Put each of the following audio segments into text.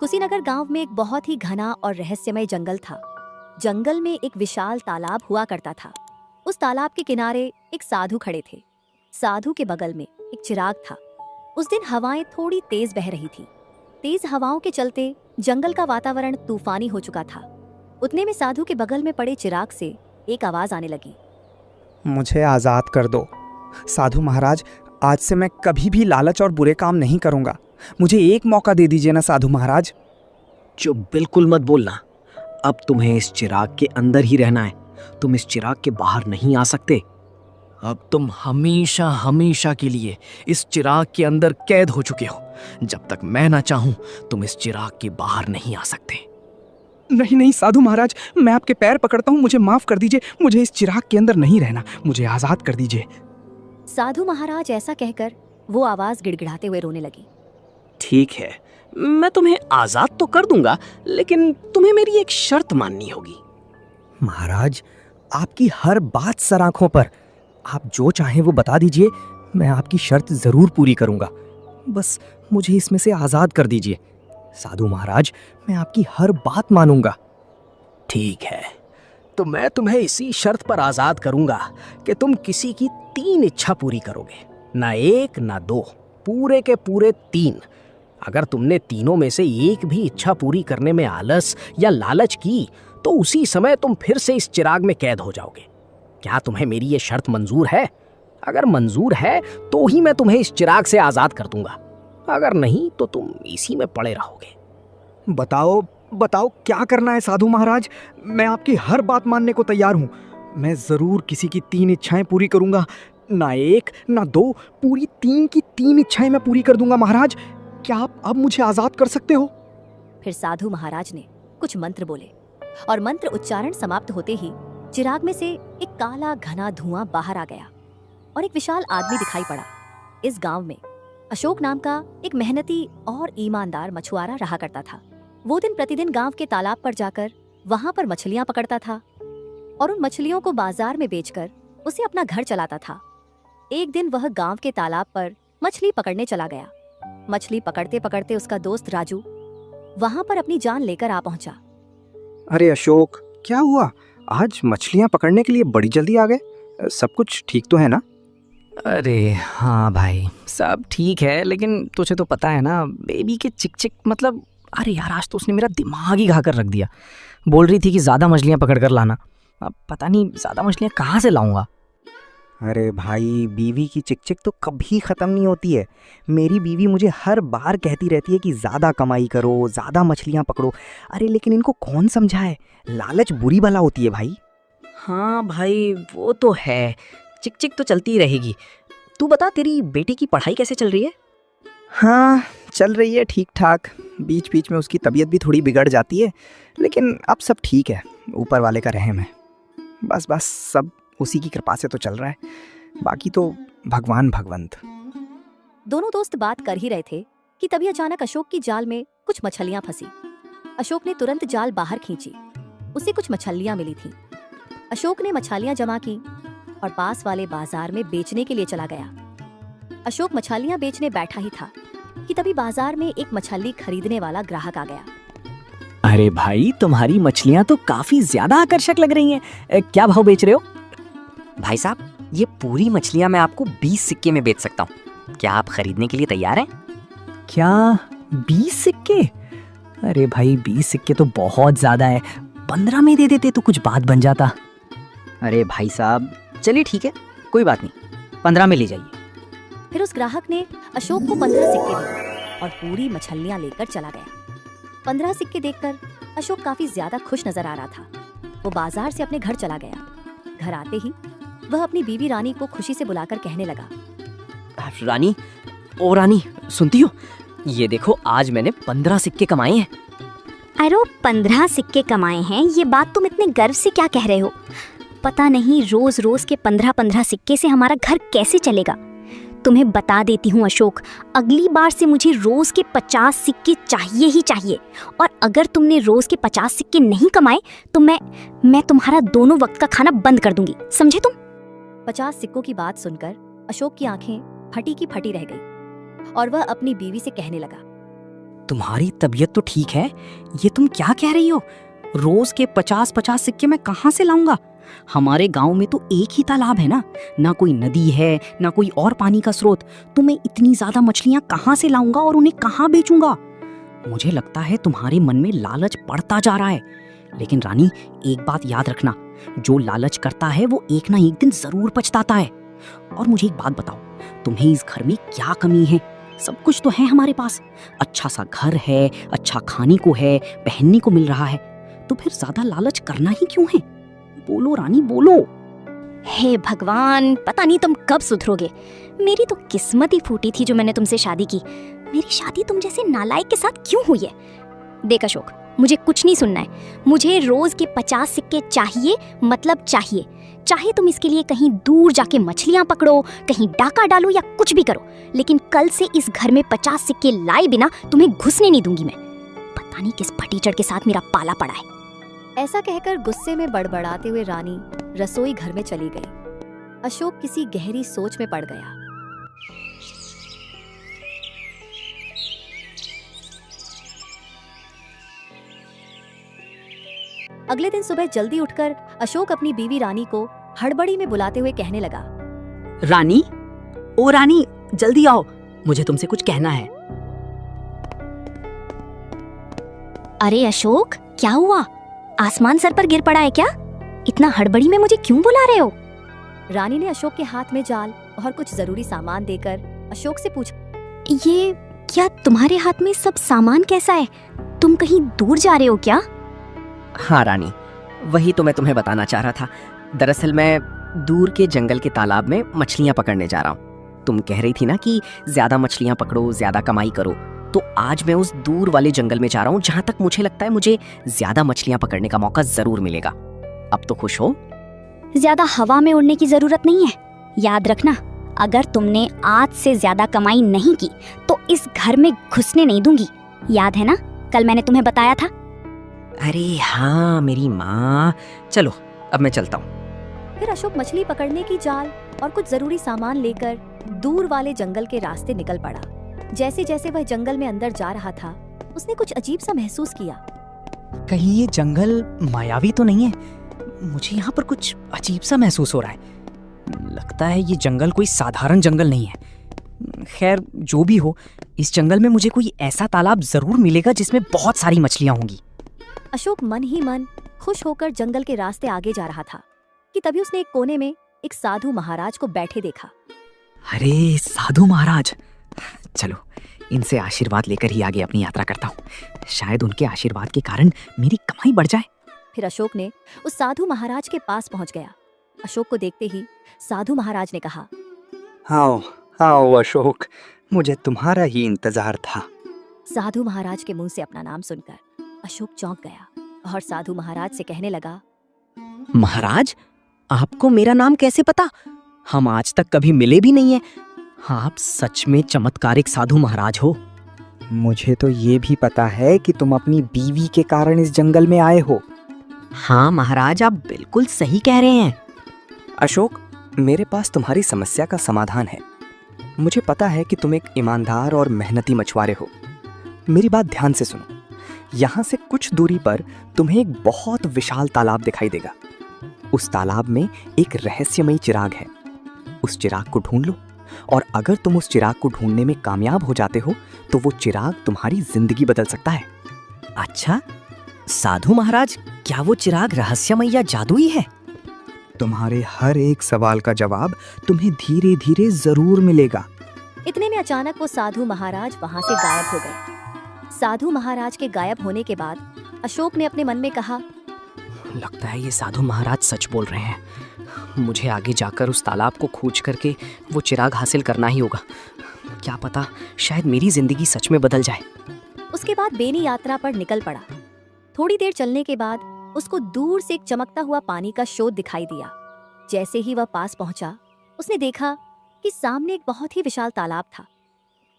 कुशीनगर गांव में एक बहुत ही घना और रहस्यमय जंगल था। जंगल में एक विशाल तालाब हुआ करता था। उस तालाब के किनारे एक साधु खड़े थे। साधु के बगल में एक चिराग था। उस दिन हवाएं थोड़ी तेज बह रही थी। तेज हवाओं के चलते जंगल का वातावरण तूफानी हो चुका था। उतने में साधु के बगल में पड़े चिराग से एक आवाज आने लगी। मुझे आज़ाद कर दो साधु महाराज। आज से मैं कभी भी लालच और बुरे काम नहीं करूँगा। मुझे एक मौका दे दीजिए ना साधु महाराज। चुप, बिल्कुल मत बोलना। अब तुम्हें इस चिराग के अंदर ही रहना है। तुम इस चिराग के बाहर नहीं आ सकते। अब तुम हमेशा हमेशा के लिए इस चिराग के अंदर कैद हो चुके हो। जब तक मैं ना चाहूं तुम इस चिराग के बाहर नहीं आ सकते। नहीं नहीं साधु महाराज, मैं आपके पैर पकड़ता हूँ, मुझे माफ़ कर दीजिए। मुझे इस चिराग के अंदर नहीं रहना, मुझे आज़ाद कर दीजिए। साधु महाराज ऐसा कहकर वो आवाज गिड़गिड़ाते हुए रोने लगी। ठीक है, मैं तुम्हें आजाद तो कर दूंगा, लेकिन तुम्हें मेरी एक शर्त माननी होगी। महाराज, आपकी हर बात सर आंखों पर। आप जो चाहें वो बता दीजिए, मैं आपकी शर्त जरूर पूरी करूंगा। बस मुझे इसमें से आजाद कर दीजिए। साधु महाराज, मैं आपकी हर बात मानूंगा। ठीक है, तो मैं तुम्हें इसी शर्त पर आजाद करूंगा कि तुम किसी की 3 इच्छा पूरी करोगे। ना 1 ना 2, पूरे के पूरे 3। अगर तुमने तीनों में से एक भी इच्छा पूरी करने में आलस या लालच की तो उसी समय तुम फिर से इस चिराग में कैद हो जाओगे। क्या तुम्हें मेरी ये शर्त मंजूर है? अगर मंजूर है तो ही मैं तुम्हें इस चिराग से आजाद कर दूंगा, अगर नहीं तो तुम इसी में पड़े रहोगे। बताओ बताओ, क्या करना है साधु महाराज? मैं आपकी हर बात मानने को तैयार हूँ। मैं ज़रूर किसी की 3 इच्छाएं पूरी करूँगा। ना 1 ना 2, पूरी 3 की 3 इच्छाएं मैं पूरी कर दूंगा। महाराज, क्या आप अब मुझे आज़ाद कर सकते हो? फिर साधु महाराज ने कुछ मंत्र बोले और मंत्र उच्चारण समाप्त होते ही चिराग में से एक काला घना धुआं बाहर आ गया और एक विशाल आदमी दिखाई पड़ा। इस गांव में अशोक नाम का एक मेहनती और ईमानदार मछुआरा रहा करता था। वो दिन प्रतिदिन गांव के तालाब पर जाकर वहां पर मछलियां पकड़ता था और उन मछलियों को बाजार में बेचकर उसे अपना घर चलाता था। एक दिन वह गांव के तालाब पर मछली पकड़ने चला गया। मछली पकड़ते पकड़ते उसका दोस्त राजू वहां पर अपनी जान लेकर आ पहुंचा। अरे अशोक, क्या हुआ? आज मछलियाँ पकड़ने के लिए बड़ी जल्दी आ गए। सब कुछ ठीक तो है ना? अरे हाँ भाई, सब ठीक है, लेकिन तुझे तो पता है ना, बेबी के चिक चिक मतलब, अरे यार आज तो उसने मेरा दिमाग ही खा कर रख दिया। बोल रही थी कि ज़्यादा मछलियाँ पकड़ कर लाना। अब पता नहीं ज़्यादा मछलियाँ कहाँ से लाऊंगा। अरे भाई, बीवी की चिकचिक तो कभी ख़त्म नहीं होती है। मेरी बीवी मुझे हर बार कहती रहती है कि ज़्यादा कमाई करो, ज़्यादा मछलियाँ पकड़ो। अरे लेकिन इनको कौन समझाए, लालच बुरी भला होती है भाई। हाँ भाई, वो तो है, चिक चिक तो चलती रहेगी। तू बता, तेरी बेटी की पढ़ाई कैसे चल रही है? हाँ, चल रही है ठीक ठाक। बीच बीच में उसकी तबीयत भी थोड़ी बिगड़ जाती है, लेकिन अब सब ठीक है। ऊपर वाले का रहम है। बस बस सब उसी की कृपा से तो चल रहा है, बाकी तो भगवान भगवंत। दोनों दोस्त बात कर ही रहे थे कि तभी अचानक अशोक की जाल में कुछ मछलियां फंसी। अशोक ने तुरंत जाल बाहर खींची। उसे कुछ मछलियां मिली थीं। अशोक ने मछलियां जमा की और पास वाले बाजार में बेचने के लिए चला गया। अशोक मछलियां बेचने बैठा ही था कि तभी बाजार में एक मछली खरीदने वाला ग्राहक आ गया। अरे भाई, तुम्हारी मछलियाँ तो काफी ज्यादा आकर्षक लग रही हैं। क्या भाव बेच रहे हो? भाई साहब, ये पूरी मछलियाँ मैं आपको 20 सिक्के में बेच सकता हूँ। क्या आप खरीदने के लिए तैयार हैं? क्या 20 सिक्के? अरे भाई 20 सिक्के तो बहुत ज़्यादा है। 15 में दे देते तो कुछ बात बन जाता। अरे भाई साहब, चलिए ठीक है, कोई बात नहीं, 15 में ले जाइए। फिर उस ग्राहक ने अशोक को 15 सिक्के दिए और पूरी मछलियां लेकर चला गया। 15 सिक्के देखकर अशोक काफी ज्यादा खुश नजर आ रहा था। वो बाजार से अपने घर चला गया। घर आते ही वह अपनी बीवी रानी को खुशी से बुलाकर कहने लगा। रानी, ओ रानी, सुनती हो? ये देखो, आज मैंने 15 सिक्के कमाए हैं। अरे 15 सिक्के कमाए हैं, ये बात तुम इतने गर्व से क्या कह रहे हो? पता नहीं रोज रोज के 15-15 सिक्के से हमारा घर कैसे चलेगा। तुम्हें बता देती हूँ अशोक, अगली बार से मुझे रोज के 50 सिक्के चाहिए ही चाहिए। और अगर तुमने रोज के 50 सिक्के नहीं कमाए तो मैं तुम्हारा दोनों वक्त का खाना बंद कर दूंगी, समझे तुम? 50 सिक्कों की बात सुनकर अशोक की आंखें फटी की फटी रह गई और वह अपनी बीवी से कहने लगा। तुम्हारी तबीयत तो ठीक है, ये तुम क्या कह रही हो? रोज के 50-50 सिक्के मैं कहाँ से लाऊंगा? हमारे गांव में तो एक ही तालाब है ना कोई नदी है, ना कोई और पानी का स्रोत। तो मैं इतनी ज्यादा मछलियां कहाँ से लाऊंगा और उन्हें कहाँ बेचूंगा? मुझे लगता है तुम्हारे मन में लालच बढ़ता जा रहा है। लेकिन रानी, एक बात याद रखना, जो लालच करता है वो एक ना एक दिन जरूर पछताता है। और मुझे एक बात बताओ, तुम्हें इस घर में क्या कमी है? सब कुछ तो है हमारे पास। अच्छा सा घर है, अच्छा खाने को है, पहनने को मिल रहा है, तो फिर ज्यादा लालच करना ही क्यों है? बोलो रानी, बोलो। हे भगवान, पता नहीं तुम कब सुधरोगे। मेरी तो किस्मत ही फूटी थी जो मैंने तुमसे शादी की। मेरी शादी तुम जैसे नालायक के साथ क्यों हुई है? देख अशोक, मुझे कुछ नहीं सुनना है। मुझे रोज के 50 सिक्के चाहिए, मतलब चाहिए। चाहे तुम इसके लिए कहीं दूर जाके मछलियां पकड़ो, कहीं डाका डालो या कुछ भी करो, लेकिन कल से इस घर में 50 सिक्के लाए बिना तुम्हें घुसने नहीं दूंगी मैं। पता नहीं किस फटीचर के साथ मेरा पाला पड़ा है। ऐसा कहकर गुस्से में बड़बड़ाते हुए रानी रसोई घर में चली गई। अशोक किसी गहरी सोच में पड़ गया। अगले दिन सुबह जल्दी उठकर अशोक अपनी बीवी रानी को हड़बड़ी में बुलाते हुए कहने लगा, रानी, ओ रानी, जल्दी आओ, मुझे तुमसे कुछ कहना है। अरे अशोक, क्या हुआ? आसमान सर पर गिर पड़ा है क्या? इतना हड़बड़ी में मुझे क्यों बुला रहे हो? रानी ने अशोक के हाथ में जाल और कुछ जरूरी सामान देकर अशोक से पूछा, ये क्या तुम्हारे हाथ में सब सामान कैसा है? तुम कहीं दूर जा रहे हो क्या? हाँ रानी, वही तो मैं तुम्हें बताना चाह रहा था। दरअसल मैं दूर के जंगल के तालाब में मछलियां पकड़ने जा रहा हूँ। तुम कह रही थी ना कि ज्यादा मछलियां पकड़ो, ज्यादा कमाई करो, तो आज मैं उस दूर वाले जंगल में जा रहा हूँ जहाँ तक मुझे लगता है मुझे ज्यादा मछलियां पकड़ने का मौका जरूर मिलेगा। अब तो खुश हो? ज्यादा हवा में उड़ने की जरूरत नहीं है। याद रखना, अगर तुमने आज से ज्यादा कमाई नहीं की तो इस घर में घुसने नहीं दूंगी। याद है ना, कल मैंने तुम्हें बताया था। अरे हाँ मेरी माँ, चलो अब मैं चलता हूँ। फिर अशोक मछली पकड़ने की जाल और कुछ जरूरी सामान लेकर दूर वाले जंगल के रास्ते निकल पड़ा। जैसे जैसे वह जंगल में अंदर जा रहा था, उसने कुछ अजीब सा महसूस किया। कहीं ये जंगल मायावी तो नहीं है? मुझे यहाँ पर कुछ अजीब सा महसूस हो रहा है। लगता है ये जंगल कोई साधारण जंगल नहीं है। खैर, जो भी हो, इस जंगल में मुझे कोई ऐसा तालाब जरूर मिलेगा जिसमें बहुत सारी मछलियाँ होंगी। अशोक मन ही मन खुश होकर जंगल के रास्ते आगे जा रहा था कि तभी उसने एक कोने में एक साधु महाराज को बैठे देखा। अरे साधु महाराज, चलो इनसे आशीर्वाद लेकर ही आगे अपनी यात्रा करता हूँ। शायद उनके आशीर्वाद के कारण मेरी कमाई बढ़ जाए। फिर अशोक ने उस साधु महाराज के पास पहुंच गया। अशोक को देखते ही साधु महाराज ने कहा, आओ आओ अशोक, मुझे तुम्हारा ही इंतजार था। साधु महाराज के मुंह से अपना नाम सुनकर अशोक चौंक गया और साधु महाराज से कहने लगा, महाराज, आपको मेरा नाम कैसे पता? हम आज तक कभी मिले भी नहीं है। आप सच में चमत्कारिक साधु महाराज हो। मुझे तो ये भी पता है कि तुम अपनी बीवी के कारण इस जंगल में आए हो। हाँ महाराज, आप बिल्कुल सही कह रहे हैं। अशोक, मेरे पास तुम्हारी समस्या का समाधान है। मुझे पता है कि तुम एक ईमानदार और मेहनती मछुआरे हो। मेरी बात ध्यान से सुनो। यहाँ से कुछ दूरी पर तुम्हें एक बहुत विशाल तालाब दिखाई देगा। उस तालाब में एक रहस्यमयी चिराग है। उस चिराग को ढूंढ लो, और अगर तुम उस चिराग को ढूंढने में कामयाब हो जाते हो तो वो चिराग तुम्हारी जिंदगी बदल सकता है। अच्छा साधु महाराज, क्या वो चिराग रहस्यमय या जादुई है? तुम्हारे हर एक सवाल का जवाब तुम्हें धीरे धीरे जरूर मिलेगा। इतने में अचानक वो साधु महाराज वहां से गायब हो गए। साधु महाराज के गायब होने के बाद अशोक ने अपने मन में कहा, लगता है ये साधु महाराज सच बोल रहे हैं। मुझे आगे जाकर उस तालाब को खोज करके वो चिराग हासिल करना ही होगा। क्या पता, शायद मेरी जिंदगी सच में बदल जाए। उसके बाद बेनी यात्रा पर निकल पड़ा। थोड़ी देर चलने के बाद उसको दूर से एक चमकता हुआ पानी का स्रोत दिखाई दिया। जैसे ही वह पास पहुंचा, उसने देखा कि सामने एक बहुत ही विशाल तालाब था।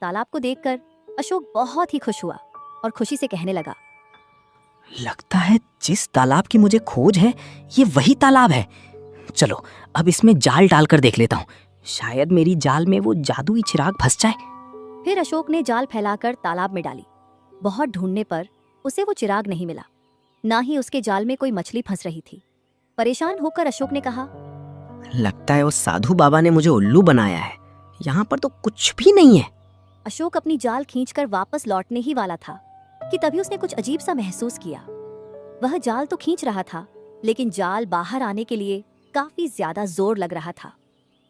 तालाब को देखकर अशोक बहुत ही खुश हुआ और खुशी से कहने लगा, लगता है जिस तालाब की मुझे खोज है ये वही तालाब है। चलो अब इसमें जाल डालकर देख लेता हूँ, शायद मेरी जाल में वो जादुई चिराग फंस जाए। फिर अशोक ने जाल फैलाकर तालाब में डाली। बहुत ढूंढने पर उसे वो चिराग नहीं मिला, ना ही उसके जाल में कोई मछली फंस रही थी। परेशान होकर अशोक ने कहा, लगता है उस साधु बाबा ने मुझे उल्लू बनाया है। यहाँ पर तो कुछ भी नहीं है। अशोक अपनी जाल खींचकर वापस लौटने ही वाला था कि तभी उसने कुछ अजीब सा महसूस किया। वह जाल तो खींच रहा था, लेकिन जाल बाहर आने के लिए काफी ज्यादा जोर लग रहा था।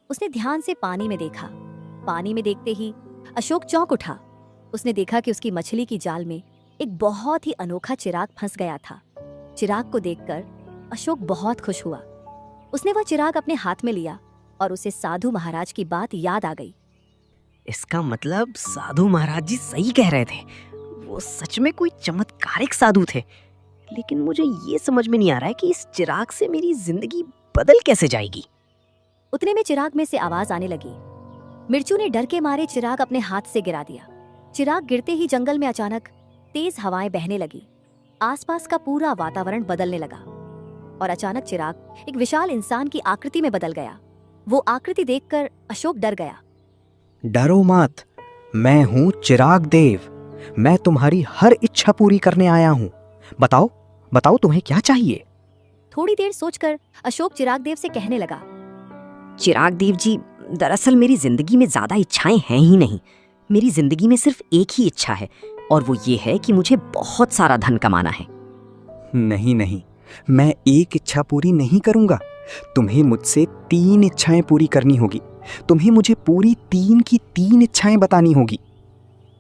उसने ध्यान से पानी में देखा। पानी में देखते ही अशोक चौंक उठा। उसने देखा कि उसकी मछली की जाल में एक बहुत ही अनोखा चिराग फंस गया था। चिराग को देखकर अशोक बहुत खुश हुआ। उसने वह चिराग अपने हाथ में लिया और उसे साधु महाराज की बात याद आ गई। इसका मतलब साधु महाराज जी सही कह रहे थे। वो सच में कोई चमत्कारिक साधु थे। लेकिन मुझे ये समझ में नहीं आ रहा है कि इस चिराग से मेरी जिंदगी बदल कैसे जाएगी। उतने में चिराग में से आवाज आने लगी। मिर्चू ने डर के मारे चिराग अपने हाथ से गिरा दिया। चिराग गिरते ही जंगल में अचानक तेज हवाएं बहने लगी। आसपास का पूरा वातावरण बदलने लगा और अचानक चिराग एक विशाल इंसान की आकृति में बदल गया। वो आकृति देखकर अशोक डर गया। डरो मत, मैं हूँ चिराग देव। मैं तुम्हारी हर इच्छा पूरी करने आया हूँ। बताओ बताओ तुम्हें क्या चाहिए? थोड़ी देर सोचकर अशोक चिराग देव से कहने लगा, चिराग देव जी, दरअसल मेरी जिंदगी में ज्यादा इच्छाएं हैं ही नहीं। मेरी जिंदगी में सिर्फ एक ही इच्छा है और वो ये है कि मुझे बहुत सारा धन कमाना है। नहीं नहीं, मैं एक इच्छा पूरी नहीं करूंगा। तुम्हें मुझसे 3 इच्छाएं पूरी करनी होगी। तुम्हें मुझे पूरी 3 की 3 इच्छाएं बतानी होगी।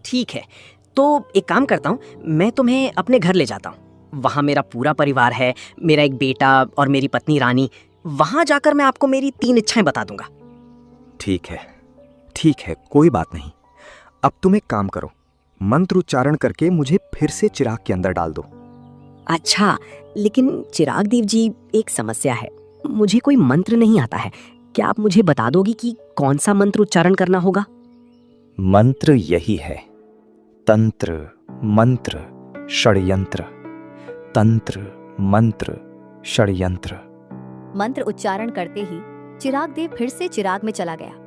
ठीक है, तो एक काम करता हूँ, मैं तुम्हें अपने घर ले जाता हूँ। वहाँ मेरा पूरा परिवार है, मेरा एक बेटा और मेरी पत्नी रानी। वहाँ जाकर मैं आपको मेरी 3 इच्छाएं बता दूंगा। ठीक है, कोई बात नहीं। अब तुम एक काम करो, मंत्र उच्चारण करके मुझे फिर से चिराग के अंदर डाल दो। अच्छा, लेकिन चिराग देव जी, एक समस्या है। मुझे कोई मंत्र नहीं आता है। क्या आप मुझे बता दोगे कि कौन सा मंत्र उच्चारण करना होगा? मंत्र यही है, तंत्र मंत्र षड्यंत्र, तंत्र मंत्र षड्यंत्र। मंत्र उच्चारण करते ही चिराग देव फिर से चिराग में चला गया।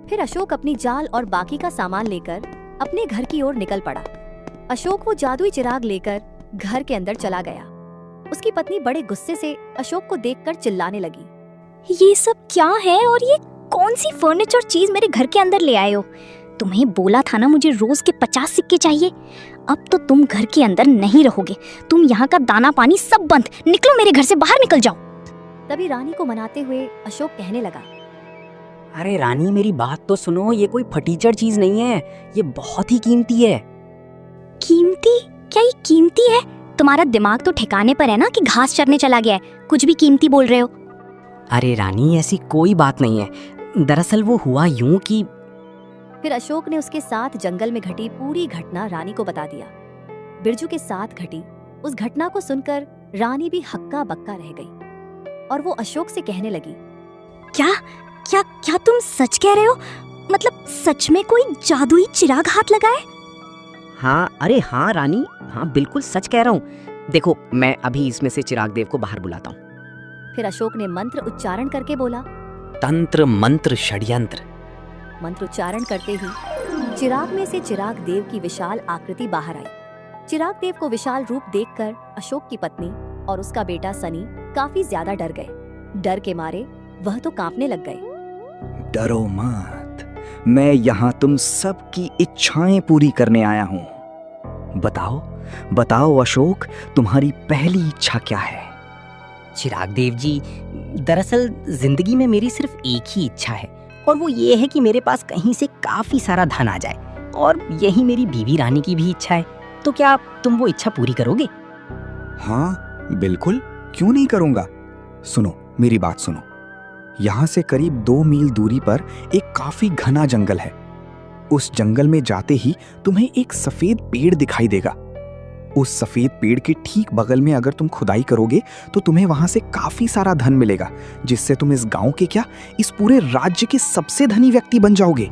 फिर अशोक अपनी जाल और बाकी का सामान लेकर अपने घर की ओर निकल पड़ा। अशोक वो जादुई चिराग लेकर घर के अंदर चला गया। उसकी पत्नी बड़े गुस्से से अशोक को देखकर चिल्लाने लगी, ये सब क्या है और ये कौन सी फर्नीचर चीज मेरे घर के अंदर ले आए हो? तुम्हें बोला था ना मुझे रोज के 50 सिक्के चाहिए। अब तो तुम घर के अंदर नहीं रहोगे। तुम यहाँ का दाना पानी सब बंद। निकलो मेरे घर से, बाहर निकल जाओ। तभी रानी को मनाते हुए अशोक कहने लगा, अरे रानी, मेरी बात तो सुनो। ये कोई फटीचर चीज नहीं है, ये बहुत ही कीमती है। कीमती? क्या ये कीमती है? तुम्हारा दिमाग तो ठिकाने पर है ना कि घास चरने चला गया है? कुछ भी कीमती बोल रहे हो। अरे रानी, ऐसी कोई बात नहीं है। दरअसल वो हुआ यूं कि फिर अशोक ने उसके साथ जंगल में घटी पूरी घटना रानी को बता दिया। बिरजू के साथ घटी उस घटना को सुनकर रानी भी हक्का बक्का रह गई और वो अशोक से कहने लगी, क्या क्या क्या तुम सच कह रहे हो? मतलब सच में कोई जादुई चिराग हाथ लगाए? हाँ, अरे हाँ रानी, हाँ बिल्कुल सच कह रहा हूँ। देखो, मैं अभी इसमें से चिराग देव को बाहर बुलाता हूँ। फिर अशोक ने मंत्र उच्चारण करके बोला। तंत्र मंत्र षड्यंत्र। मंत्र उच्चारण करते ही चिराग में से चिराग देव की विशाल आकृति बाहर आई। चिराग देव को विशाल रूप देखकर अशोक की पत्नी और उसका बेटा सनी काफी ज्यादा डर गए। डर के मारे वह तो कांपने लग गए। डरो मत, मैं यहाँ तुम सबकी इच्छाएं पूरी करने आया हूँ। बताओ बताओ अशोक, तुम्हारी पहली इच्छा क्या है? चिराग देव जी, दरअसल जिंदगी में मेरी सिर्फ एक ही इच्छा है और वो ये है कि मेरे पास कहीं से काफी सारा धन आ जाए और यही मेरी बीवी रानी की भी इच्छा है। तो क्या तुम वो इच्छा पूरी करोगे? हाँ बिल्कुल, क्यों नहीं करूँगा। सुनो, मेरी बात सुनो। यहाँ से करीब 2 मील दूरी पर एक काफी घना जंगल है। उस जंगल में जाते ही तुम्हें एक सफेद पेड़ दिखाई देगा। उस सफेद पेड़ के ठीक बगल में अगर तुम खुदाई करोगे तो तुम्हें वहां से काफी सारा धन मिलेगा, जिससे तुम इस गांव के क्या, इस पूरे राज्य के सबसे धनी व्यक्ति बन जाओगे।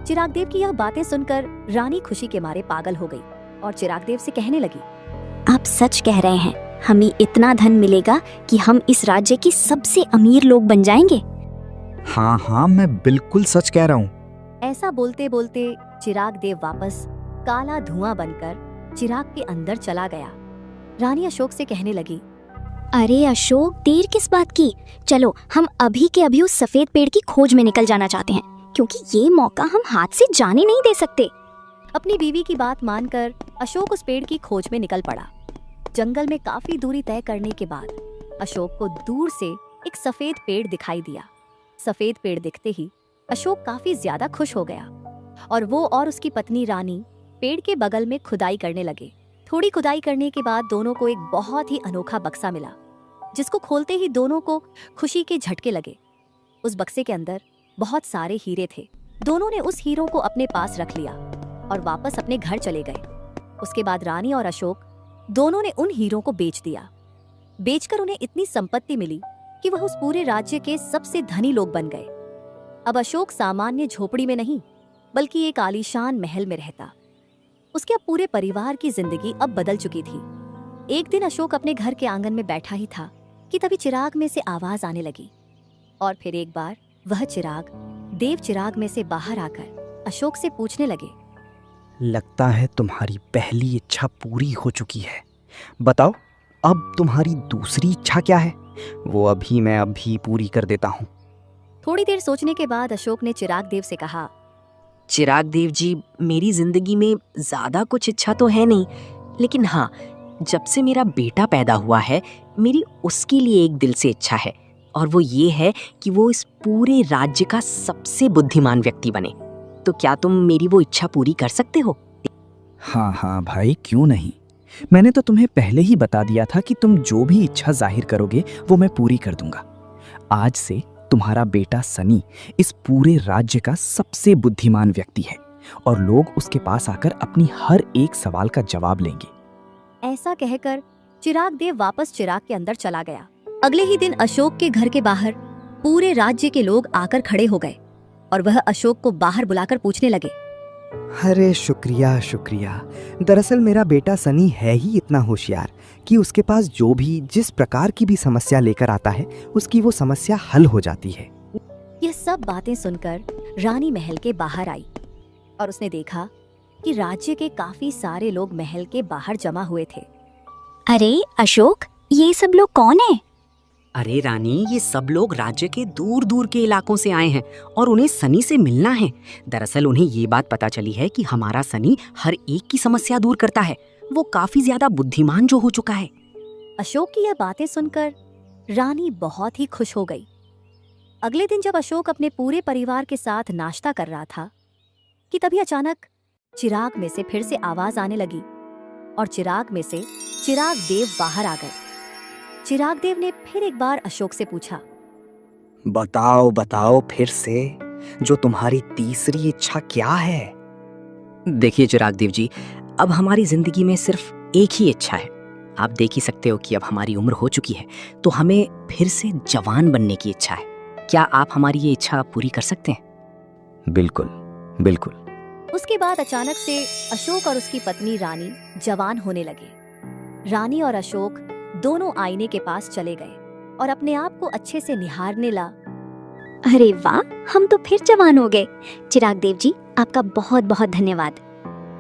चिराग देव की यह बातें सुनकर रानी खुशी के मारे पागल हो गई और चिराग देव से कहने लगी, आप सच कह रहे हैं? हमें इतना धन मिलेगा कि हम इस राज्य के सबसे अमीर लोग बन जाएंगे। हाँ हाँ, मैं बिल्कुल सच कह रहा हूँ। ऐसा बोलते बोलते चिराग देव वापस काला धुआं बनकर चिराग के अंदर चला गया। रानी अशोक से कहने लगी, अरे अशोक, देर किस बात की? चलो हम अभी के अभी उस सफेद पेड़ की खोज में निकल जाना चाहते हैं, क्योंकि ये मौका हम हाथ से जाने नहीं दे सकते। अपनी बीवी की बात मानकर अशोक उस पेड़ की खोज में निकल पड़ा। जंगल में काफी दूरी तय करने के बाद अशोक को दूर से एक सफेद पेड़ दिखाई दिया। सफेद पेड़ दिखते ही अशोक काफी ज्यादा खुश हो गया और वो और उसकी पत्नी रानी पेड़ के बगल में खुदाई करने लगे। थोड़ी खुदाई करने के बाद दोनों को एक बहुत ही अनोखा बक्सा मिला, जिसको खोलते ही दोनों को खुशी के झटके लगे। उस बक्से के अंदर बहुत सारे हीरे थे। दोनों ने उस हीरों को अपने पास रख लिया और वापस अपने घर चले गए। उसके बाद रानी और अशोक दोनों ने उन हीरों को बेच दिया। बेचकर उन्हें इतनी संपत्ति मिली कि वह उस पूरे राज्य के सबसे धनी लोग बन गए। अब अशोक सामान्य झोपड़ी में नहीं, बल्कि एक आलीशान महल में रहता। उसके अब पूरे परिवार की जिंदगी अब बदल चुकी थी। एक दिन अशोक अपने घर के आंगन में बैठा ही था कि तभी चिराग में से आवाज आने लगी और फिर एक बार वह चिराग देव चिराग में से बाहर आकर अशोक से पूछने लगे, लगता है तुम्हारी पहली इच्छा पूरी हो चुकी है। बताओ अब तुम्हारी दूसरी इच्छा क्या है? वो अभी मैं अभी पूरी कर देता हूँ। थोड़ी देर सोचने के बाद अशोक ने चिराग देव से कहा, चिराग देव जी, मेरी जिंदगी में ज्यादा कुछ इच्छा तो है नहीं, लेकिन हाँ, जब से मेरा बेटा पैदा हुआ है मेरी उसके लिए एक दिल से इच्छा है, और वो ये है कि वो इस पूरे राज्य का सबसे बुद्धिमान व्यक्ति बने। तो क्या तुम मेरी वो इच्छा पूरी कर सकते हो? हाँ हाँ भाई, क्यों नहीं। मैंने तो तुम्हें पहले ही बता दिया था कि तुम जो भी इच्छा जाहिर करोगे वो मैं पूरी कर दूंगा। आज से तुम्हारा बेटा सनी इस पूरे राज्य का सबसे बुद्धिमान व्यक्ति है और लोग उसके पास आकर अपनी हर एक सवाल का जवाब लेंगे। ऐसा कहकर चिराग देव वापस चिराग के अंदर चला गया। अगले ही दिन अशोक के घर के बाहर पूरे राज्य के लोग आकर खड़े हो गए और वह अशोक को बाहर बुलाकर पूछने लगे, अरे शुक्रिया शुक्रिया। दरअसल मेरा बेटा सनी है ही इतना होशियार कि उसके पास जो भी जिस प्रकार की भी समस्या लेकर आता है उसकी वो समस्या हल हो जाती है। यह सब बातें सुनकर रानी महल के बाहर आई और उसने देखा कि राज्य के काफी सारे लोग महल के बाहर जमा हुए थे। अरे अशोक, ये सब लोग कौन है? अरे रानी, ये सब लोग राज्य के दूर दूर के इलाकों से आए हैं और उन्हें सनी से मिलना है। दरअसल उन्हें ये बात पता चली है कि हमारा सनी हर एक की समस्या दूर करता है। वो काफी ज्यादा बुद्धिमान जो हो चुका है। अशोक की यह बातें सुनकर रानी बहुत ही खुश हो गई। अगले दिन जब अशोक अपने पूरे परिवार के साथ नाश्ता कर रहा था कि तभी अचानक चिराग में से फिर से आवाज आने लगी और चिराग में से चिराग देव बाहर आ गए। चिराग देव ने फिर एक बार अशोक से पूछा, बताओ बताओ फिर से, जो तुम्हारी तीसरी इच्छा क्या है? देखिए चिराग देव जी, अब हमारी जिंदगी में सिर्फ एक ही इच्छा है। आप देख ही सकते हो कि अब हमारी उम्र हो चुकी है, तो हमें फिर से जवान बनने की इच्छा है। क्या आप हमारी ये इच्छा पूरी कर सकते हैं? बिल्कुल बिल्कुल। उसके बाद अचानक से अशोक और उसकी पत्नी रानी जवान होने लगे। रानी और अशोक दोनों आईने के पास चले गए और अपने आप को अच्छे से निहारने ला। अरे वाह, हम तो फिर जवान हो गए। चिराग देव जी, आपका बहुत बहुत धन्यवाद।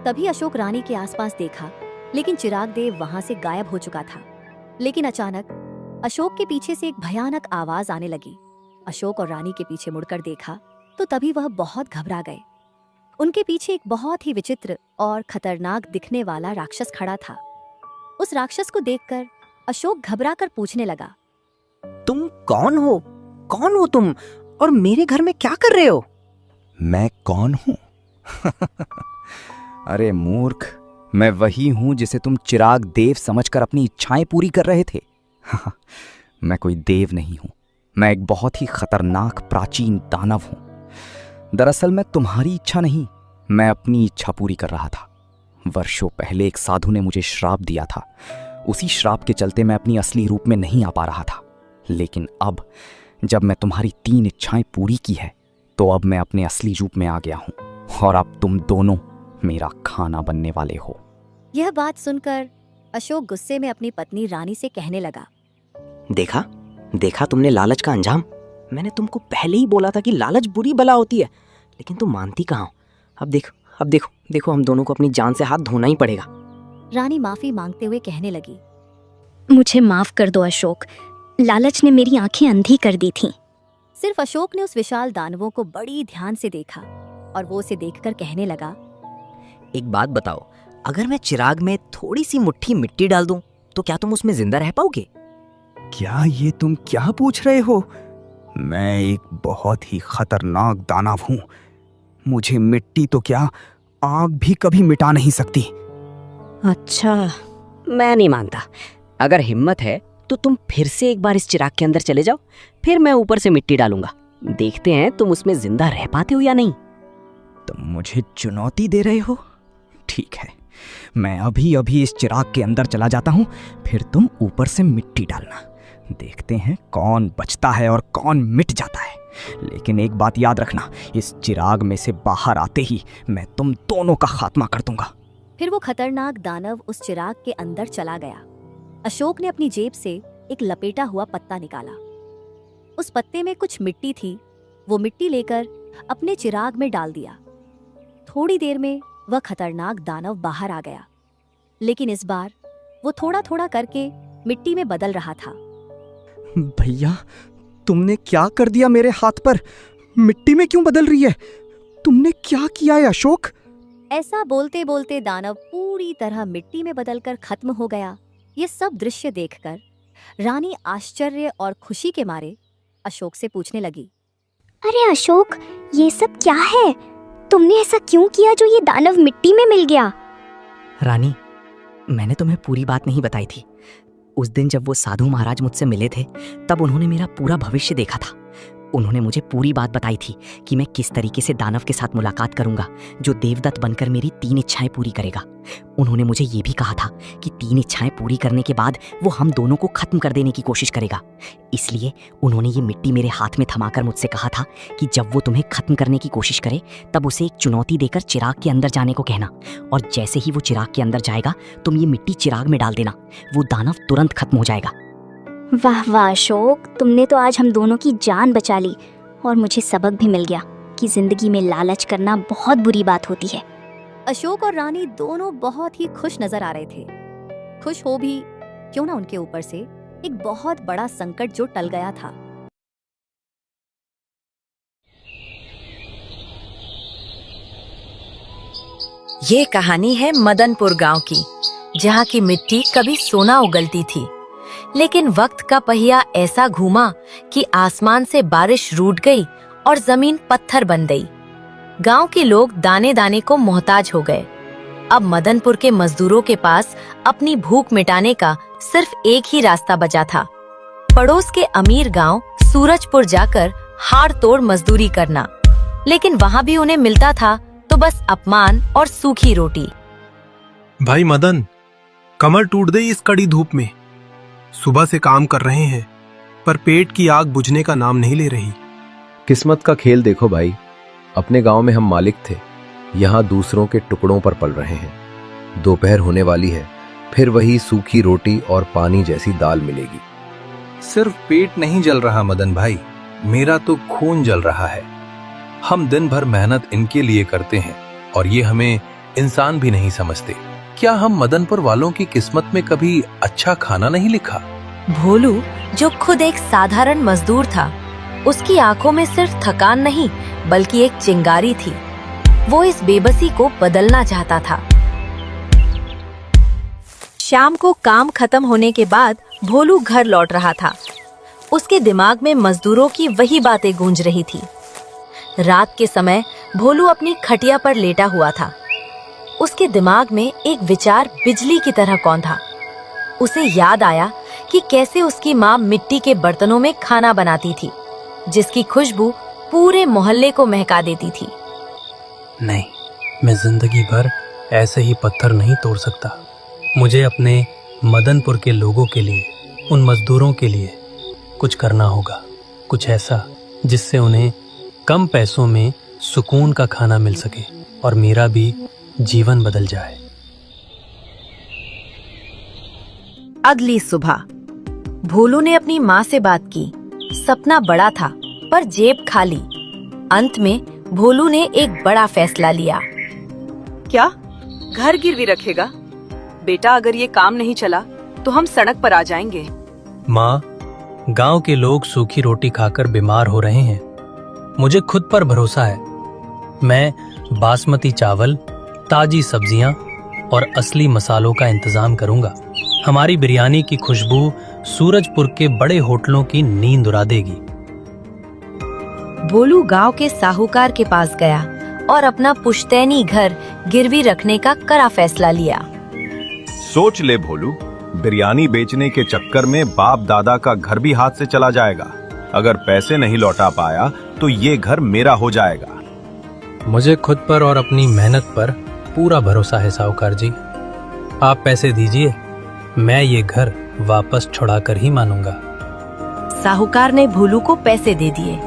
तभी अशोक रानी के आसपास देखा, लेकिन चिराग देव वहां से गायब हो चुका था। लेकिन अचानक अशोक के पीछे से एक भयानक आवाज आने लगी। अशोक और रानी के पीछे मुड़कर देखा तो तभी वह बहुत घबरा गए। उनके पीछे एक बहुत ही विचित्र और खतरनाक दिखने वाला राक्षस खड़ा था। उस राक्षस को देखकर अशोक घबराकर पूछने लगा, तुम कौन हो? कौन हो तुम? और मेरे घर में क्या कर रहे हो? मैं कौन हूँ? अरे मूर्ख, मैं वही हूँ जिसे तुम चिराग देव समझकर अपनी इच्छाएं पूरी कर रहे थे। मैं कोई देव नहीं हूँ, मैं एक बहुत ही खतरनाक प्राचीन दानव हूँ। दरअसल मैं तुम्हारी इच्छा नहीं, मैं अपनी इच्छा पूरी कर रहा था। वर्षों पहले एक साधु ने मुझे श्राप दिया था। उसी श्राप के चलते मैं अपनी असली रूप में नहीं आ पा रहा था। लेकिन अब जब मैं तुम्हारी 3 इच्छाएं पूरी की है, तो अब मैं अपने असली रूप में आ गया हूँ और अब तुम दोनों मेरा खाना बनने वाले हो। यह बात सुनकर अशोक गुस्से में अपनी पत्नी रानी से कहने लगा, देखा देखा तुमने लालच का अंजाम। मैंने तुमको पहले ही बोला था कि लालच बुरी बला होती है, लेकिन तुम मानती कहाँ हो। अब देखो देखो देखो, हम दोनों को अपनी जान से हाथ धोना ही पड़ेगा। रानी माफी मांगते हुए कहने लगी, मुझे माफ कर दो अशोक, लालच ने मेरी आंखें अंधी कर दी थीं। सिर्फ अशोक ने उस विशाल दानवों को बड़ी ध्यान से देखा और वो उसे देखकर कहने लगा, एक बात बताओ, अगर मैं चिराग में थोड़ी सी मुट्ठी मिट्टी डाल दूं तो क्या तुम उसमें जिंदा रह पाओगे? क्या ये तुम क्या पूछ रहे हो? मैं एक बहुत ही खतरनाक दानव हूँ। मुझे मिट्टी तो क्या, आग भी कभी मिटा नहीं सकती। अच्छा, मैं नहीं मानता। अगर हिम्मत है तो तुम फिर से एक बार इस चिराग के अंदर चले जाओ, फिर मैं ऊपर से मिट्टी डालूंगा। देखते हैं तुम उसमें जिंदा रह पाते हो या नहीं। तुम मुझे चुनौती दे रहे हो? ठीक है, मैं अभी अभी इस चिराग के अंदर चला जाता हूँ, फिर तुम ऊपर से मिट्टी डालना। देखते हैं कौन बचता है और कौन मिट जाता है। लेकिन एक बात याद रखना, इस चिराग में से बाहर आते ही मैं तुम दोनों का खात्मा कर दूंगा। फिर वो खतरनाक दानव उस चिराग के अंदर चला गया। अशोक ने अपनी जेब से एक लपेटा हुआ पत्ता निकाला। उस पत्ते में कुछ मिट्टी थी। वो मिट्टी लेकर अपने चिराग में डाल दिया। थोड़ी देर में वह खतरनाक दानव बाहर आ गया, लेकिन इस बार वो थोड़ा थोड़ा करके मिट्टी में बदल रहा था। भैया, तुमने क्या कर दिया मेरे हाथ पर? मिट्टी में क्यों बदल रही है? तुमने क्या किया है अशोक? ऐसा बोलते बोलते दानव पूरी तरह मिट्टी में बदलकर खत्म हो गया। ये सब दृश्य देखकर रानी आश्चर्य और खुशी के मारे अशोक से पूछने लगी, अरे अशोक, ये सब क्या है? तुमने ऐसा क्यों किया जो ये दानव मिट्टी में मिल गया? रानी, मैंने तुम्हें पूरी बात नहीं बताई थी। उस दिन जब वो साधु महाराज मुझसे मिले थे, तब उन्होंने मेरा पूरा भविष्य देखा था। उन्होंने मुझे पूरी बात बताई थी कि मैं किस तरीके से दानव के साथ मुलाकात करूंगा, जो देवदत्त बनकर मेरी 3 इच्छाएं पूरी करेगा। उन्होंने मुझे ये भी कहा था कि 3 इच्छाएं पूरी करने के बाद वो हम दोनों को खत्म कर देने की कोशिश करेगा। इसलिए उन्होंने ये मिट्टी मेरे हाथ में थमाकर मुझसे कहा था कि जब वो तुम्हें खत्म करने की कोशिश करे, तब उसे एक चुनौती देकर चिराग के अंदर जाने को कहना, और जैसे ही वो चिराग के अंदर जाएगा, तुम ये मिट्टी चिराग में डाल देना। वो दानव तुरंत खत्म हो जाएगा। वाह वाह अशोक, तुमने तो आज हम दोनों की जान बचा ली और मुझे सबक भी मिल गया कि जिंदगी में लालच करना बहुत बुरी बात होती है। अशोक और रानी दोनों बहुत ही खुश नजर आ रहे थे। खुश हो भी क्यों ना उनके ऊपर से एक बहुत बड़ा संकट जो टल गया था। ये कहानी है मदनपुर गांव की, जहाँ की मिट्टी कभी सोना उगलती थी, लेकिन वक्त का पहिया ऐसा घूमा कि आसमान से बारिश रूठ गई और जमीन पत्थर बन गई। गांव के लोग दाने दाने को मोहताज हो गए। अब मदनपुर के मजदूरों के पास अपनी भूख मिटाने का सिर्फ एक ही रास्ता बचा था, पड़ोस के अमीर गांव सूरजपुर जाकर हाड़ तोड़ मजदूरी करना। लेकिन वहाँ भी उन्हें मिलता था तो बस अपमान और सूखी रोटी। भाई मदन, कमर टूट गई इस कड़ी धूप में। सुबह से काम कर रहे हैं, पर पेट की आग बुझने का नाम नहीं ले रही। किस्मत का खेल देखो भाई, अपने गांव में हम मालिक थे, यहाँ दूसरों के टुकड़ों पर पल रहे हैं। दोपहर होने वाली है, फिर वही सूखी रोटी और पानी जैसी दाल मिलेगी। सिर्फ पेट नहीं जल रहा मदन भाई, मेरा तो खून जल रहा है। हम दिन भर मेहनत इनके लिए करते हैं और ये हमें इंसान भी नहीं समझते। क्या हम मदनपुर वालों की किस्मत में कभी अच्छा खाना नहीं लिखा? भोलू, जो खुद एक साधारण मजदूर था, उसकी आंखों में सिर्फ थकान नहीं बल्कि एक चिंगारी थी। वो इस बेबसी को बदलना चाहता था। शाम को काम खत्म होने के बाद भोलू घर लौट रहा था। उसके दिमाग में मजदूरों की वही बातें गूंज रही थी। रात के समय भोलू अपनी खटिया पर लेटा हुआ था। उसके दिमाग में एक विचार बिजली की तरह कौंधा। उसे याद आया कि कैसे उसकी माँ मिट्टी के बर्तनों में खाना बनाती थी, जिसकी खुशबू पूरे मोहल्ले को महका देती थी। नहीं, मैं जिंदगी भर ऐसे ही पत्थर नहीं तोड़ सकता। मुझे अपने मदनपुर के लोगों के लिए, उन मजदूरों के लिए कुछ करना होगा। कुछ ऐसा जिससे उन्हें कम पैसों में सुकून का खाना मिल सके और मेरा भी जीवन बदल जाए। अगली सुबह भोलू ने अपनी माँ से बात की। सपना बड़ा था पर जेब खाली। अंत में भोलू ने एक बड़ा फैसला लिया। क्या घर गिरवी रखेगा? बेटा अगर ये काम नहीं चला तो हम सड़क पर आ जाएंगे। माँ, गांव के लोग सूखी रोटी खाकर बीमार हो रहे हैं। मुझे खुद पर भरोसा है। मैं बासमती चावल, ताजी सब्जियां और असली मसालों का इंतजाम करूंगा। हमारी बिरयानी की खुशबू सूरजपुर के बड़े होटलों की नींद उड़ा देगी। भोलू गांव के साहूकार के पास गया और अपना पुश्तैनी घर गिरवी रखने का कड़ा फैसला लिया। सोच ले भोलू, बिरयानी बेचने के चक्कर में बाप दादा का घर भी हाथ से चला जाएगा। अगर पैसे नहीं लौटा पाया तो ये घर मेरा हो जाएगा। मुझे खुद पर और अपनी मेहनत पर पूरा भरोसा है साहूकार जी। आप पैसे दीजिए, मैं ये घर वापस छुड़ा कर ही मानूंगा। साहूकार ने भोलू को पैसे दे दिए।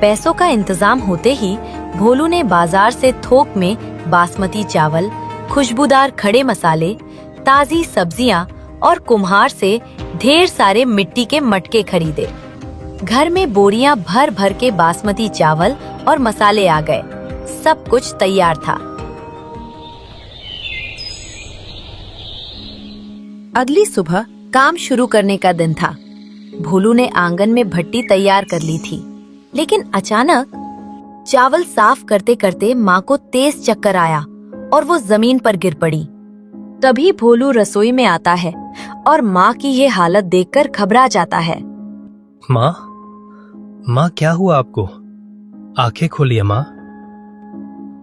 पैसों का इंतजाम होते ही भोलू ने बाजार से थोक में बासमती चावल, खुशबूदार खड़े मसाले, ताजी सब्जियां और कुम्हार से ढेर सारे मिट्टी के मटके खरीदे। घर में बोरियां भर भर के बासमती चावल और मसाले आ गए। सब कुछ तैयार था। अगली सुबह काम शुरू करने का दिन था। भोलू ने आंगन में भट्टी तैयार कर ली थी, लेकिन अचानक चावल साफ करते करते माँ को तेज चक्कर आया और वो जमीन पर गिर पड़ी। तभी भोलू रसोई में आता है और माँ की ये हालत देखकर घबरा जाता है। माँ क्या हुआ आपको? आंखें खोलिए माँ।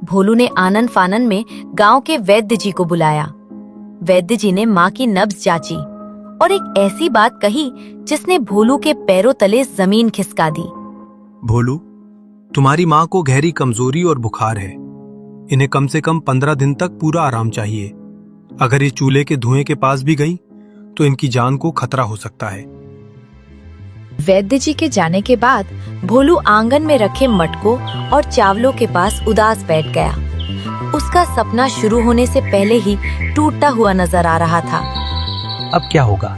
भोलू ने आनन फानन में गांव के वैद्य जी को बुलाया। वैद्य जी ने माँ की नब्ज जांची और एक ऐसी बात कही जिसने भोलू के पैरों तले जमीन खिसका दी। भोलू, तुम्हारी माँ को गहरी कमजोरी और बुखार है। इन्हें कम से कम 15 दिन तक पूरा आराम चाहिए। अगर ये चूल्हे के धुएं के पास भी गई तो इनकी जान को खतरा हो सकता है। वैद्य जी के जाने के बाद भोलू आंगन में रखे मटकों और चावलों के पास उदास बैठ गया। उसका सपना शुरू होने से पहले ही टूटता हुआ नजर आ रहा था। अब क्या होगा?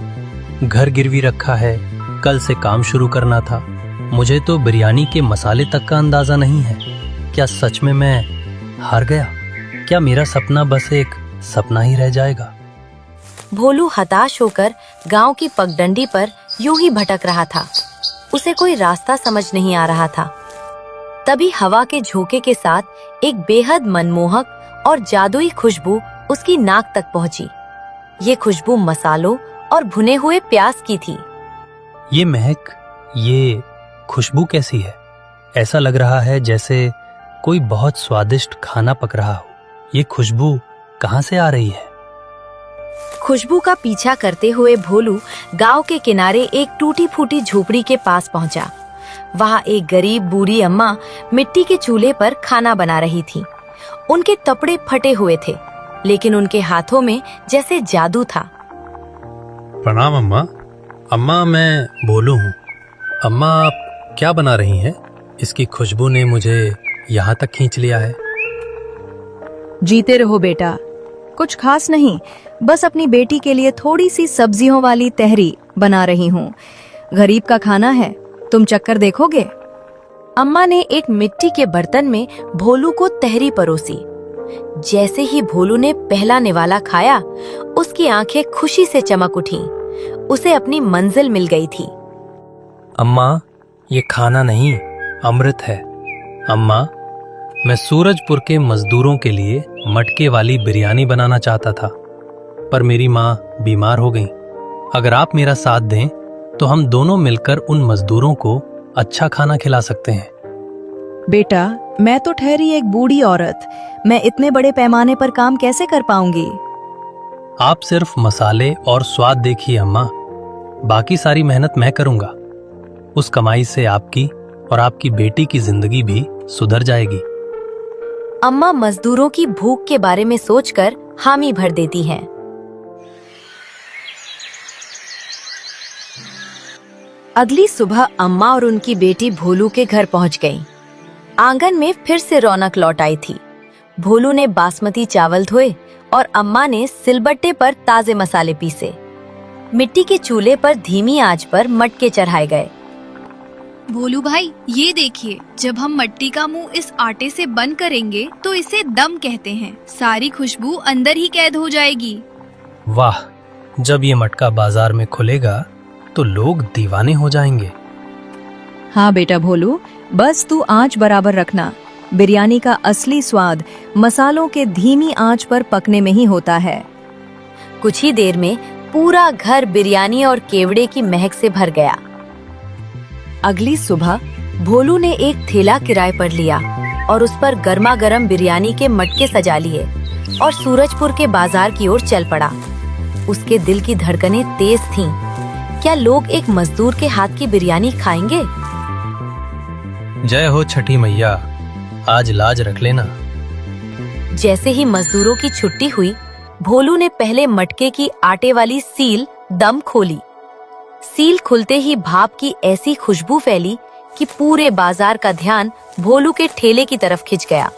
घर गिरवी रखा है, कल से काम शुरू करना था। मुझे तो बिरयानी के मसाले तक का अंदाजा नहीं है। क्या सच में मैं हार गया? क्या मेरा सपना बस एक सपना ही रह जाएगा? भोलू हताश होकर गांव की पगडंडी पर यूं ही भटक रहा था। उसे कोई रास्ता समझ नहीं आ रहा था। तभी हवा के झोंके के साथ एक बेहद मनमोहक और जादुई खुशबू उसकी नाक तक पहुंची। ये खुशबू मसालों और भुने हुए प्याज की थी। ये महक, ये खुशबू कैसी है? ऐसा लग रहा है जैसे कोई बहुत स्वादिष्ट खाना पक रहा हो। ये खुशबू कहाँ से आ रही है? खुशबू का पीछा करते हुए भोलू गांव के किनारे एक टूटी फूटी झोपड़ी के पास पहुंचा। वहां एक गरीब बूढ़ी अम्मा मिट्टी के चूल्हे पर खाना बना रही थी। उनके कपड़े फटे हुए थे, लेकिन उनके हाथों में जैसे जादू था। प्रणाम अम्मा। अम्मा, मैं भोलू हूँ। अम्मा, आप क्या बना रही हैं? इसकी खुशबू ने मुझे यहाँ तक खींच लिया है। जीते रहो बेटा। कुछ खास नहीं, बस अपनी बेटी के लिए थोड़ी सी सब्जियों वाली तहरी बना रही हूँ। गरीब का खाना है, तुम चक्कर देखोगे? अम्मा ने एक मिट्टी के बर्तन में भोलू को तहरी परोसी। जैसे ही भोलू ने पहला निवाला खाया, उसकी आंखें खुशी से चमक उठी। उसे अपनी मंजिल मिल गई थी। अम्मा, ये खाना नहीं, अमृत है। अम्मा, मैं सूरजपुर के मजदूरों के लिए मटके वाली बिरयानी बनाना चाहता था, पर मेरी माँ बीमार हो गई। अगर आप मेरा साथ दें तो हम दोनों मिलकर उन मजदूरों को अच्छा खाना खिला सकते हैं। बेटा, मैं तो ठहरी एक बूढ़ी औरत, मैं इतने बड़े पैमाने पर काम कैसे कर पाऊंगी? आप सिर्फ मसाले और स्वाद देखिए अम्मा, बाकी सारी मेहनत मैं करूंगा। उस कमाई से आपकी और आपकी बेटी की जिंदगी भी सुधर जाएगी। अम्मा मजदूरों की भूख के बारे में सोचकर हामी भर देती हैं। अगली सुबह अम्मा और उनकी बेटी भोलू के घर पहुंच गईं। आंगन में फिर से रौनक लौट आई थी। भोलू ने बासमती चावल धोए और अम्मा ने सिलबट्टे पर ताजे मसाले पीसे। मिट्टी के चूल्हे पर धीमी आंच पर मटके चढ़ाए गए। भोलू भाई, ये देखिए, जब हम मट्टी का मुंह इस आटे से बंद करेंगे तो इसे दम कहते हैं। सारी खुशबू अंदर ही कैद हो जाएगी। वाह, जब ये मटका बाजार में खुलेगा तो लोग दीवाने हो जाएंगे। हाँ बेटा भोलू, बस तू आंच बराबर रखना। बिरयानी का असली स्वाद मसालों के धीमी आंच पर पकने में ही होता है। कुछ ही देर में पूरा घर बिरयानी और केवड़े की महक से भर गया। अगली सुबह भोलू ने एक ठेला किराए पर लिया और उस पर गर्मा गर्म बिरयानी के मटके सजा लिए और सूरजपुर के बाजार की ओर चल पड़ा। उसके दिल की धड़कनें तेज थीं। क्या लोग एक मजदूर के हाथ की बिरयानी खाएंगे? जय हो छठी मैया, आज लाज रख लेना। जैसे ही मजदूरों की छुट्टी हुई, भोलू ने पहले मटके की आटे वाली सील दम खोली। सील खुलते ही भाप की ऐसी खुशबू फैली कि पूरे बाजार का ध्यान भोलू के ठेले की तरफ खिंच गया।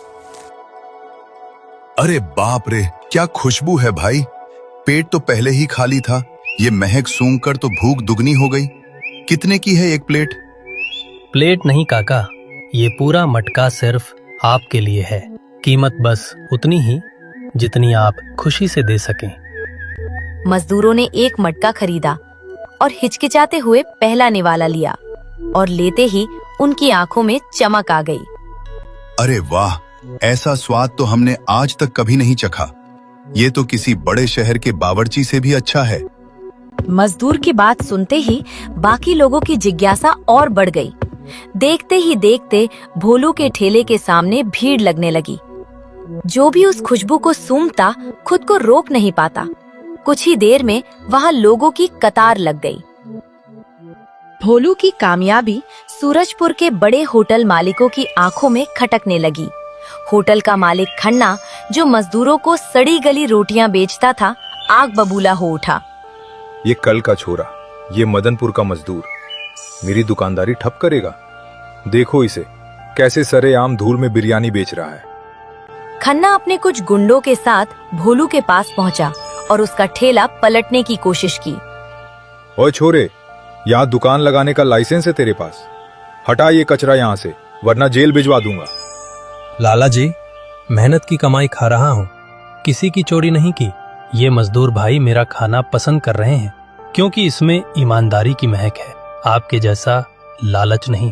अरे बाप रे, क्या खुशबू है भाई। पेट तो पहले ही खाली था, ये महक सूंघकर तो भूख दुगनी हो गई। कितने की है एक प्लेट? प्लेट नहीं काका, ये पूरा मटका सिर्फ आपके लिए है। कीमत बस उतनी ही जितनी आप खुशी से दे सकें। मजदूरों ने एक मटका खरीदा और हिचकिचाते हुए पहला निवाला लिया और लेते ही उनकी आंखों में चमक आ गई। अरे वाह, ऐसा स्वाद तो हमने आज तक कभी नहीं चखा। ये तो किसी बड़े शहर के बावर्ची से भी अच्छा है। मजदूर की बात सुनते ही बाकी लोगों की जिज्ञासा और बढ़ गई। देखते ही देखते भोलू के ठेले के सामने भीड़ लगने लगी। जो भी उस खुशबू को सूंघता खुद को रोक नहीं पाता। कुछ ही देर में वहाँ लोगों की कतार लग गई। भोलू की कामयाबी सूरजपुर के बड़े होटल मालिकों की आंखों में खटकने लगी। होटल का मालिक खन्ना, जो मजदूरों को सड़ी गली रोटियां बेचता था, आग बबूला हो उठा। ये कल का छोरा, ये मदनपुर का मजदूर मेरी दुकानदारी ठप करेगा। देखो इसे, कैसे सरेआम धूल में बिरयानी बेच रहा है। खन्ना अपने कुछ गुंडों के साथ भोलू के पास पहुंचा और उसका ठेला पलटने की कोशिश की। ओए छोरे, यहाँ दुकान लगाने का लाइसेंस है तेरे पास? हटा ये कचरा यहाँ से, वरना जेल भिजवा दूंगा। लाला जी, मेहनत की कमाई खा रहा हूँ, किसी की चोरी नहीं की। ये मजदूर भाई मेरा खाना पसंद कर रहे हैं क्योंकि इसमें ईमानदारी की महक है, आपके जैसा लालच नहीं।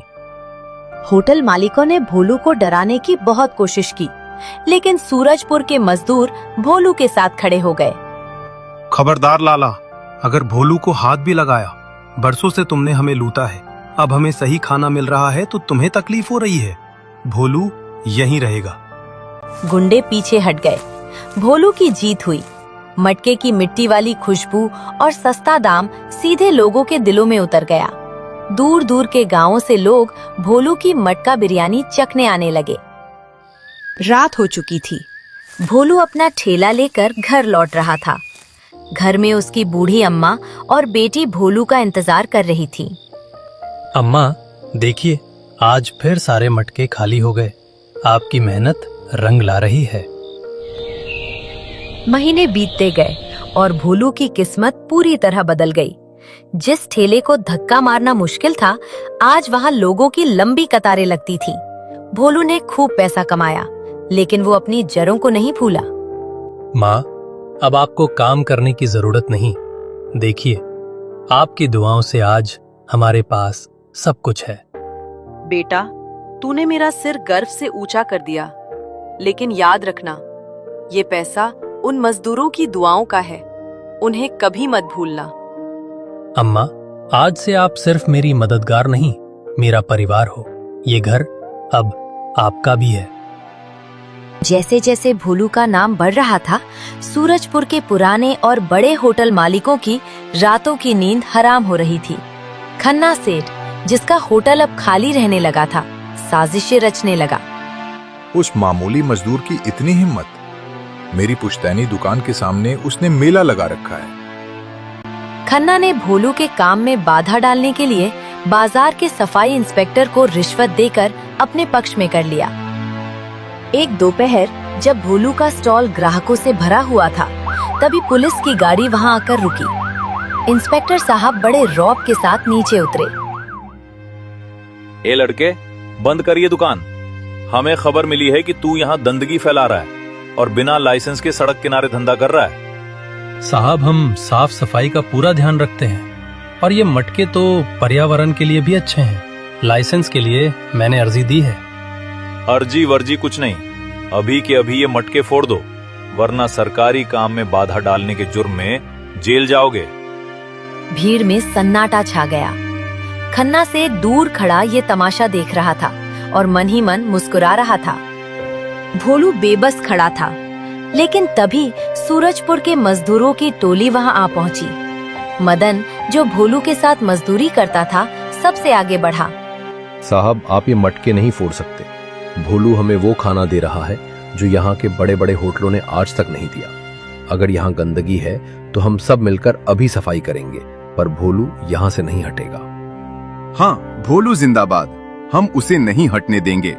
होटल मालिकों ने भोलू को डराने की बहुत कोशिश की, लेकिन सूरजपुर के मजदूर भोलू के साथ खड़े हो गए। खबरदार लाला, अगर भोलू को हाथ भी लगाया, बरसों से तुमने हमें लूटा है। अब हमें सही खाना मिल रहा है तो तुम्हें तकलीफ हो रही है। भोलू यहीं रहेगा। गुंडे पीछे हट गए। भोलू की जीत हुई। मटके की मिट्टी वाली खुशबू और सस्ता दाम सीधे लोगों के दिलों में उतर गया। दूर दूर के गांवों से लोग भोलू की मटका बिरयानी चखने आने लगे। रात हो चुकी थी। भोलू अपना ठेला लेकर घर लौट रहा था। घर में उसकी बूढ़ी अम्मा और बेटी भोलू का इंतजार कर रही थी। अम्मा देखिए, आज फिर सारे मटके खाली हो गए। आपकी मेहनत रंग ला रही है। महीने बीतते गए और भोलू की किस्मत पूरी तरह बदल गई। जिस ठेले को धक्का मारना मुश्किल था, आज वहाँ लोगों की लंबी कतारें लगती थी। भोलू ने खूब पैसा कमाया, लेकिन वो अपनी जड़ों को नहीं भूला। माँ, अब आपको काम करने की जरूरत नहीं। देखिए, आपकी दुआओं से आज हमारे पास सब कुछ है। बेटा, तूने मेरा सिर गर्व से ऊंचा कर दिया, लेकिन याद रखना, ये पैसा उन मजदूरों की दुआओं का है। उन्हें कभी मत भूलना। अम्मा, आज से आप सिर्फ मेरी मददगार नहीं, मेरा परिवार हो। ये घर अब आपका भी है। जैसे जैसे भोलू का नाम बढ़ रहा था, सूरजपुर के पुराने और बड़े होटल मालिकों की रातों की नींद हराम हो रही थी। खन्ना सेठ, जिसका होटल अब खाली रहने लगा था, साजिशें रचने लगा। उस मामूली मजदूर की इतनी हिम्मत। मेरी पुश्तैनी दुकान के सामने उसने मेला लगा रखा है। खन्ना ने भोलू के काम में बाधा डालने के लिए बाजार के सफाई इंस्पेक्टर को रिश्वत देकर अपने पक्ष में कर लिया। एक दोपहर जब भोलू का स्टॉल ग्राहकों से भरा हुआ था, तभी पुलिस की गाड़ी वहां आकर रुकी। इंस्पेक्टर साहब बड़े रौब के साथ नीचे उतरे। ए लड़के, बंद करिए दुकान। हमें खबर मिली है कि तू यहाँ गंदगी फैला रहा है और बिना लाइसेंस के सड़क किनारे धंधा कर रहा है। साहब, हम साफ सफाई का पूरा ध्यान रखते हैं और ये मटके तो पर्यावरण के लिए भी अच्छे हैं। लाइसेंस के लिए मैंने अर्जी दी है। अर्जी वर्जी कुछ नहीं, अभी के अभी ये मटके फोड़ दो, वरना सरकारी काम में बाधा डालने के जुर्म में जेल जाओगे। भीड़ में सन्नाटा छा गया। खन्ना से दूर खड़ा ये तमाशा देख रहा था और मन ही मन मुस्कुरा रहा था। भोलू बेबस खड़ा था, लेकिन तभी सूरजपुर के मजदूरों की टोली वहां आ पहुंची। मदन, जो भोलू के साथ मजदूरी करता था, सबसे आगे बढ़ा। साहब, आप ये मटके नहीं फोड़ सकते। भोलू हमें वो खाना दे रहा है जो यहाँ के बड़े बड़े होटलों ने आज तक नहीं दिया। अगर यहाँ गंदगी है तो हम सब मिलकर अभी सफाई करेंगे, पर भोलू यहाँ से नहीं हटेगा। हाँ, भोलू जिंदाबाद, हम उसे नहीं हटने देंगे।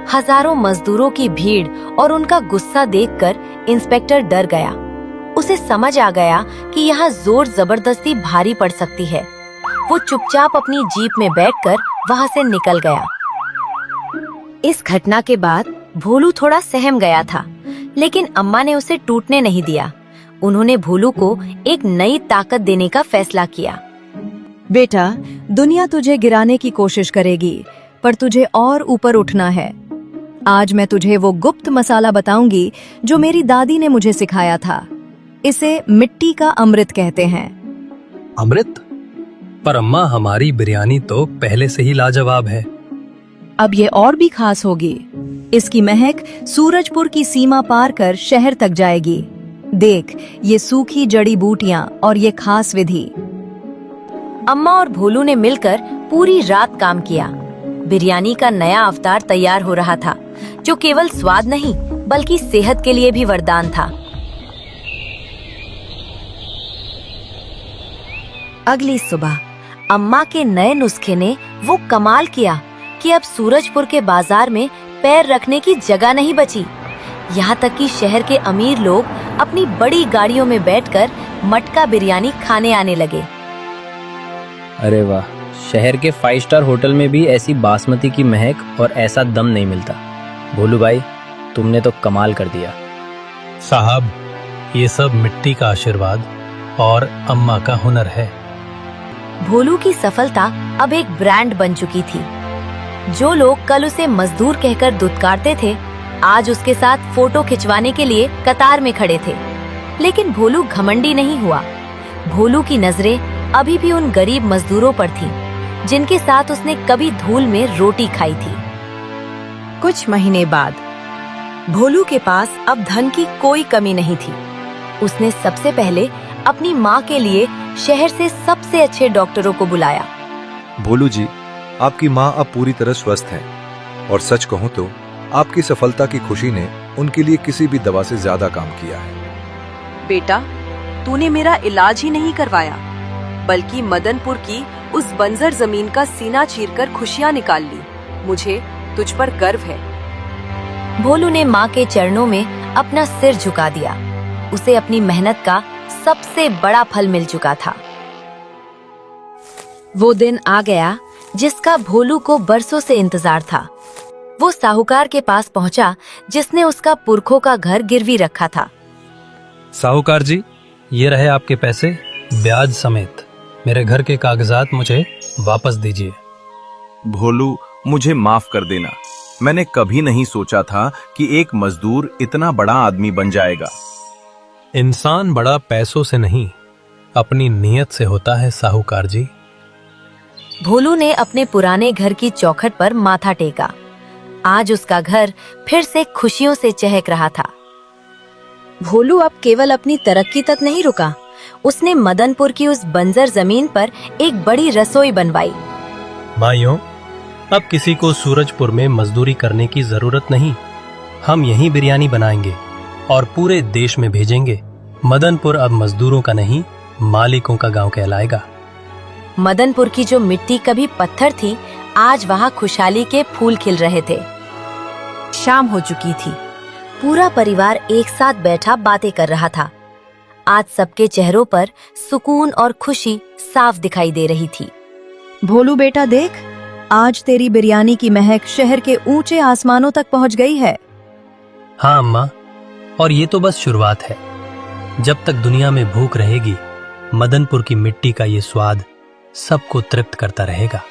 हजारों मजदूरों की भीड़ और उनका गुस्सा देखकर इंस्पेक्टर डर गया। उसे समझ आ गया कि यहाँ जोर जबरदस्ती भारी पड़ सकती है। वो चुपचाप अपनी जीप में बैठकर वहाँ से निकल गया। इस घटना के बाद भोलू थोड़ा सहम गया था, लेकिन अम्मा ने उसे टूटने नहीं दिया। उन्होंने भोलू को एक नई ताकत देने का फैसला किया। बेटा, दुनिया तुझे गिराने की कोशिश करेगी, पर तुझे और ऊपर उठना है। आज मैं तुझे वो गुप्त मसाला बताऊंगी जो मेरी दादी ने मुझे सिखाया था। इसे मिट्टी का अमृत कहते हैं। अमृत? पर अम्मा, हमारी बिरयानी तो पहले से ही लाजवाब है। अब ये और भी खास होगी। इसकी महक सूरजपुर की सीमा पार कर शहर तक जाएगी। देख, ये सूखी जड़ी बूटियां और ये खास विधि। अम्मा और भोलू ने मिलकर पूरी रात काम किया। बिरयानी का नया अवतार तैयार हो रहा था, जो केवल स्वाद नहीं बल्कि सेहत के लिए भी वरदान था। अगली सुबह अम्मा के नए नुस्खे ने वो कमाल किया कि अब सूरजपुर के बाजार में पैर रखने की जगह नहीं बची। यहाँ तक कि शहर के अमीर लोग अपनी बड़ी गाड़ियों में बैठकर मटका बिरयानी खाने आने लगे। अरे वाह, शहर के 5 स्टार होटल में भी ऐसी बासमती की महक और ऐसा दम नहीं मिलता। भोलू भाई, तुमने तो कमाल कर दिया। साहब, ये सब मिट्टी का आशीर्वाद और अम्मा का हुनर है। भोलू की सफलता अब एक ब्रांड बन चुकी थी। जो लोग कल उसे मजदूर कहकर दुत्कारते थे, आज उसके साथ फोटो खिंचवाने के लिए कतार में खड़े थे। लेकिन भोलू घमंडी नहीं हुआ। भोलू की नजरें अभी भी उन गरीब मजदूरों पर थीं, जिनके साथ उसने कभी धूल में रोटी खाई थी। कुछ महीने बाद भोलू के पास अब धन की कोई कमी नहीं थी। उसने सबसे पहले अपनी माँ के लिए शहर से सबसे अच्छे डॉक्टरों को बुलाया। भोलू जी, आपकी माँ अब पूरी तरह स्वस्थ हैं और सच कहूँ तो आपकी सफलता की खुशी ने उनके लिए किसी भी दवा से ज्यादा काम किया है। बेटा, तूने मेरा इलाज ही नहीं करवाया, बल्कि मदनपुर की उस बंजर जमीन का सीना चीरकर खुशियां निकाल ली। मुझे तुझ पर गर्व है। भोलू ने माँ के चरणों में अपना सिर झुका दिया। उसे अपनी मेहनत का सबसे बड़ा फल मिल चुका था। वो दिन आ गया जिसका भोलू को बरसों से इंतजार था। वो साहूकार के पास पहुंचा, जिसने उसका पुरखों का घर गिरवी रखा था। साहूकार जी, ये रहे आपके पैसे, ब्याज समेत। मेरे घर के कागजात मुझे वापस दीजिए। भोलू, मुझे माफ कर देना। मैंने कभी नहीं सोचा था कि एक मजदूर इतना बड़ा आदमी बन जाएगा। इंसान बड़ा पैसों से नहीं, अपनी नीयत से होता है साहूकार जी। भोलू ने अपने पुराने घर की चौखट पर माथा टेका। आज उसका घर फिर से खुशियों से चहक रहा था। भोलू अब केवल अपनी तरक्की तक नहीं रुका। उसने मदनपुर की उस बंजर जमीन पर एक बड़ी रसोई बनवाई। भाइयों, अब किसी को सूरजपुर में मजदूरी करने की जरूरत नहीं। हम यहीं बिरयानी बनाएंगे और पूरे देश में भेजेंगे। मदनपुर अब मजदूरों का नहीं, मालिकों का गांव कहलाएगा। मदनपुर की जो मिट्टी कभी पत्थर थी, आज वहाँ खुशहाली के फूल खिल रहे थे। शाम हो चुकी थी। पूरा परिवार एक साथ बैठा बातें कर रहा था। आज सबके चेहरों पर सुकून और खुशी साफ दिखाई दे रही थी। भोलू बेटा, देख, आज तेरी बिरयानी की महक शहर के ऊंचे आसमानों तक पहुंच गई है। हाँ अम्मा, और ये तो बस शुरुआत है। जब तक दुनिया में भूख रहेगी, मदनपुर की मिट्टी का ये स्वाद सबको तृप्त करता रहेगा।